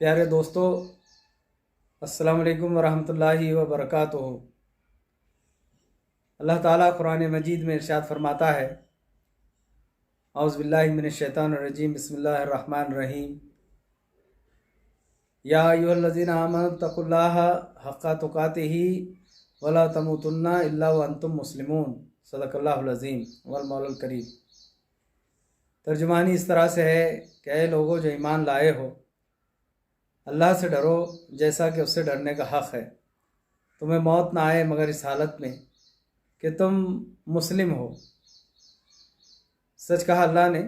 प्यारे दोस्तों, अस्सलाम वालेकुम वरहमतुल्लाहि वबरकातुहू। अल्लाह ताला कुरान मजीद में इरशाद फरमाता है, औज़ु बिल्लाहि मिनश शैतानिर रजीम, बिस्मिल्लाहिर रहमानिर रहीम। या अय्युहल्लज़ीना आमनु तक़ुल्लाहा हक़्क़ा तुक़ातिही वला तमूतुन्ना इल्ला व अंतुम मुस्लिमून। सदक़ल्लाहुल अज़ीम वल मौलुल करीम। तर्जुमानी इस तरह से है कि ऐ लोगों जो ईमान लाए हो, अल्लाह से डरो जैसा कि उससे डरने का हक़ है। तुम्हें मौत ना आए मगर इस हालत में कि तुम मुस्लिम हो। सच कहा अल्लाह ने।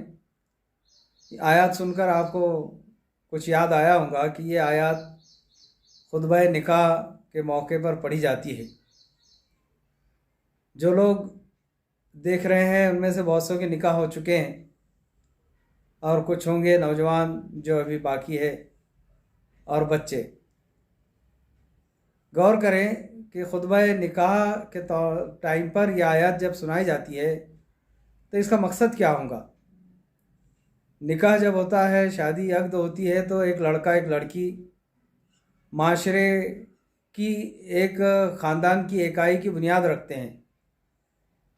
आयत सुनकर आपको कुछ याद आया होगा कि ये आयत खुतबा निकाह के मौके पर पढ़ी जाती है। जो लोग देख रहे हैं उनमें से बहुत सौ के निकाह हो चुके हैं और कुछ होंगे नौजवान जो अभी बाकी है और बच्चे। गौर करें कि खुतबा निकाह के टाइम पर यह आयत जब सुनाई जाती है तो इसका मकसद क्या होगा। निकाह जब होता है, शादी अक़द होती है, तो एक लड़का एक लड़की माशरे की एक ख़ानदान की इकाई की बुनियाद रखते हैं,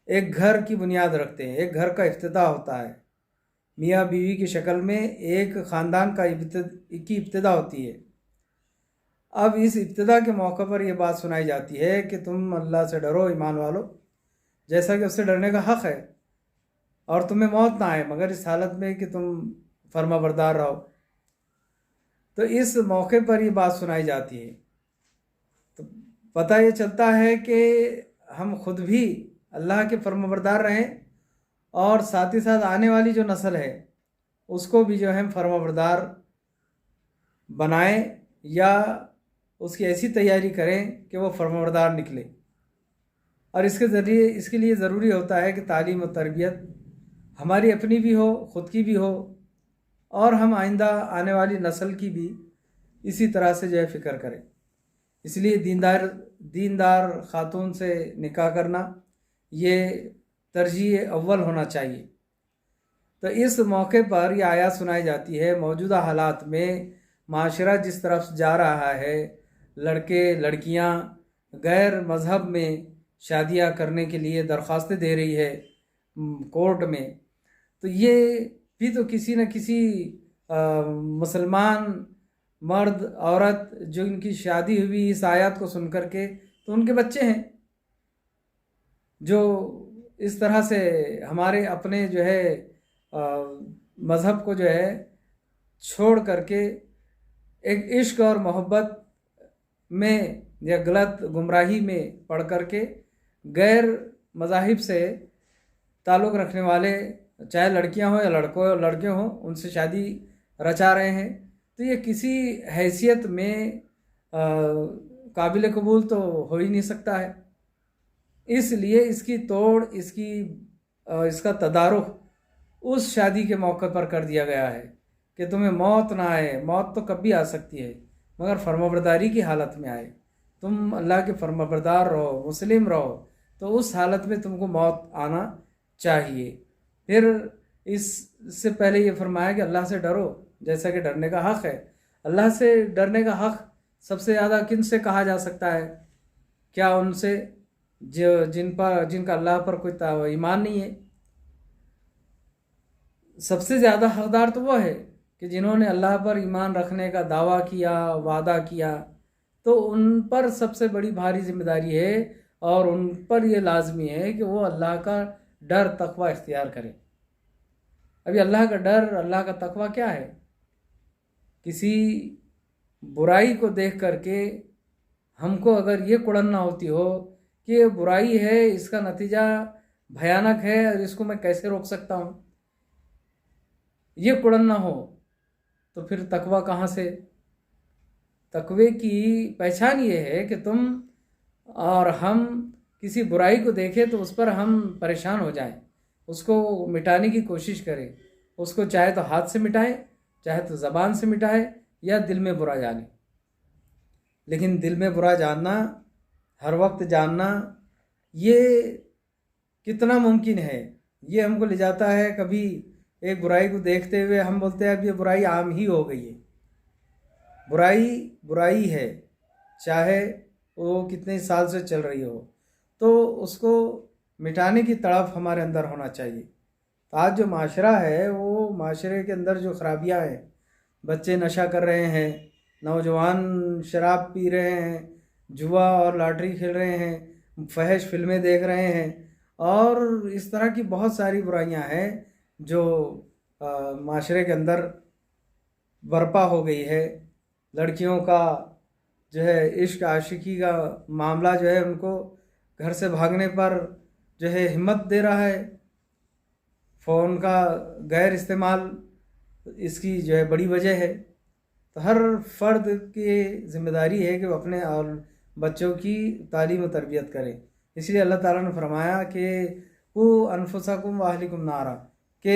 एक घर की बुनियाद रखते हैं, एक घर का इफ्तिताह होता है। मियाँ बीवी की शक्ल में एक ख़ानदान की इब्तिदा होती है। अब इस इब्तिदा के मौके पर यह बात सुनाई जाती है कि तुम अल्लाह से डरो ईमान वालो, जैसा कि उससे डरने का हक़ है, और तुम्हें मौत ना आए मगर इस हालत में कि तुम फर्माबरदार रहो। तो इस मौके पर यह बात सुनाई जाती है तो पता ये चलता है कि हम खुद भी अल्लाह के फर्माबरदार रहें और साथ ही साथ आने वाली जो नस्ल है उसको भी जो है फर्माबरदार बनाएं या उसकी ऐसी तैयारी करें कि वो फर्माबरदार निकले। और इसके लिए ज़रूरी होता है कि तालीम और तरबियत हमारी अपनी भी हो, ख़ुद की भी हो, और हम आइंदा आने वाली नस्ल की भी इसी तरह से जो है फ़िक्र करें। इसलिए दीनदार ख़ातून से निकाह करना ये तरजीह अव्वल होना चाहिए। तो इस मौके पर यह आयत सुनाई जाती है। मौजूदा हालात में माशरा जिस तरफ जा रहा है, लड़के लड़कियां गैर मज़हब में शादियां करने के लिए दरख्वास्तें दे रही है कोर्ट में, तो ये भी तो किसी न किसी मुसलमान मर्द औरत जो इनकी शादी हुई इस आयत को सुन कर के, तो उनके बच्चे हैं जो इस तरह से हमारे अपने जो है मज़हब को जो है छोड़ करके एक इश्क और मोहब्बत में या गलत गुमराही में पढ़ करके गैर मज़ाहिब से ताल्लुक़ रखने वाले, चाहे लड़कियां हों या लड़के हों, उनसे शादी रचा रहे हैं। तो ये किसी हैसियत में काबिल कबूल तो हो ही नहीं सकता है। इसलिए इसकी तोड़ इसका तदारुक उस शादी के मौके पर कर दिया गया है कि तुम्हें मौत ना आए। मौत तो कभी आ सकती है मगर फर्माबरदारी की हालत में आए। तुम अल्लाह के फर्माबरदार रहो, मुस्लिम रहो, तो उस हालत में तुमको मौत आना चाहिए। फिर इससे पहले ये फरमाया कि अल्लाह से डरो जैसा कि डरने का हक़ है। अल्लाह से डरने का हक़ सबसे ज़्यादा किन से कहा जा सकता है? क्या उनसे जिनका अल्लाह पर कोई ईमान नहीं है? सबसे ज़्यादा हक़दार तो वह है कि जिन्होंने अल्लाह पर ईमान रखने का दावा किया, वादा किया, तो उन पर सबसे बड़ी भारी जिम्मेदारी है और उन पर यह लाजमी है कि वो अल्लाह का डर तक़वा इख्तियार करें। अभी अल्लाह का डर, अल्लाह का तक़वा क्या है? किसी बुराई को देख करके हमको अगर ये कुड़न्ना होती हो कि ये बुराई है, इसका नतीजा भयानक है और इसको मैं कैसे रोक सकता हूँ, ये कुड़न्ना हो, तो फिर तक़वा कहाँ से? तक़वे की पहचान ये है कि तुम और हम किसी बुराई को देखें तो उस पर हम परेशान हो जाएं, उसको मिटाने की कोशिश करें। उसको चाहे तो हाथ से मिटाएं, चाहे तो ज़बान से मिटाएं, या दिल में बुरा जाने। लेकिन दिल में बुरा जानना, हर वक्त जानना, ये कितना मुमकिन है? ये हमको ले जाता है कभी एक बुराई को देखते हुए हम बोलते हैं अब ये बुराई आम ही हो गई है। बुराई बुराई है, चाहे वो कितने साल से चल रही हो, तो उसको मिटाने की तड़प हमारे अंदर होना चाहिए। तो आज जो माशरा है, वो माशरे के अंदर जो खराबियाँ हैं, बच्चे नशा कर रहे हैं, नौजवान शराब पी रहे हैं, जुआ और लॉटरी खेल रहे हैं, फहश फिल्में देख रहे हैं, और इस तरह की बहुत सारी बुराइयां हैं जो माशरे के अंदर बर्पा हो गई है। लड़कियों का जो है इश्क आशिकी का मामला जो है, उनको घर से भागने पर जो है हिम्मत दे रहा है। फ़ोन का गैर इस्तेमाल इसकी जो है बड़ी वजह है। तो हर फ़र्द की ज़िम्मेदारी है कि वो अपने और बच्चों की तालीम और तरबियत करे। इसलिए अल्लाह ताला ने फरमाया कि वो अनफुसकुम व अहलिकुम नारा, कि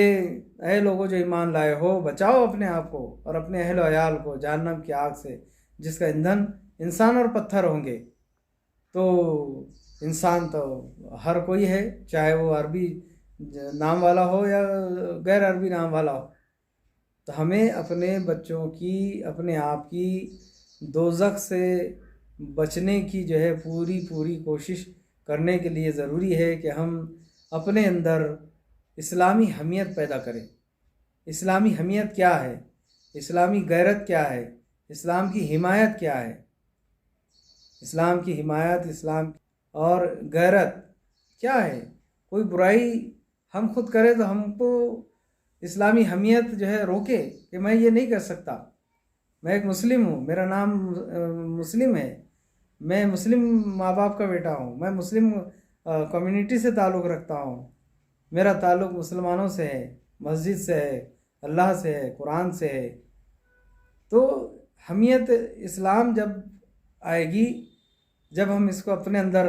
ऐ लोगों जो ईमान लाए हो, बचाओ अपने आप को और अपने अहल अयाल को जहन्नम की आग से, जिसका ईंधन इंसान और पत्थर होंगे। तो इंसान तो हर कोई है, चाहे वो अरबी नाम वाला हो या गैर अरबी नाम वाला हो। तो हमें अपने बच्चों की, अपने आप की दोज़ख से बचने की जो है पूरी पूरी कोशिश करने के लिए ज़रूरी है कि हम अपने अंदर इस्लामी हमियत पैदा करें। इस्लामी हमियत क्या है? इस्लामी गैरत क्या है? इस्लाम की हिमायत क्या है? इस्लाम की हिमायत, इस्लाम और गैरत क्या है? कोई बुराई हम खुद करें तो हमको इस्लामी हमियत जो है रोके कि मैं ये नहीं कर सकता। मैं एक मुस्लिम हूँ, मेरा नाम मुस्लिम है, मैं मुस्लिम माँ बाप का बेटा हूँ, मैं मुस्लिम कम्युनिटी से ताल्लुक़ रखता हूँ, मेरा ताल्लुक़ मुसलमानों से है, मस्जिद से है, अल्लाह से है, कुरान से है। तो हमियत इस्लाम जब आएगी, जब हम इसको अपने अंदर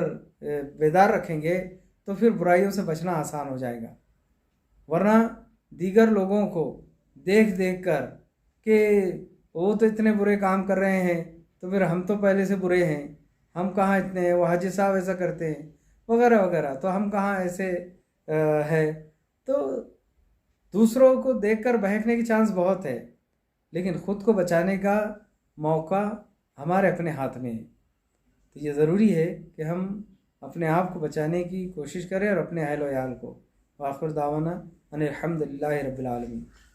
बेदार रखेंगे, तो फिर बुराइयों से बचना आसान हो जाएगा। वरना दीगर लोगों को देख देख कर कि वो तो इतने बुरे काम कर रहे हैं, तो फिर हम तो पहले से बुरे हैं, हम कहाँ इतने हैं, वो हाजी साहब ऐसा करते हैं वगैरह वगैरह, तो हम कहाँ ऐसे है। तो दूसरों को देखकर बहकने की चांस बहुत है, लेकिन ख़ुद को बचाने का मौका हमारे अपने हाथ में है। तो ये ज़रूरी है कि हम अपने आप को बचाने की कोशिश करें और अपने अहल व याल को। वाखिर दावाना अनिल हम्दुलिल्लाहि रब्बिल आलमीन।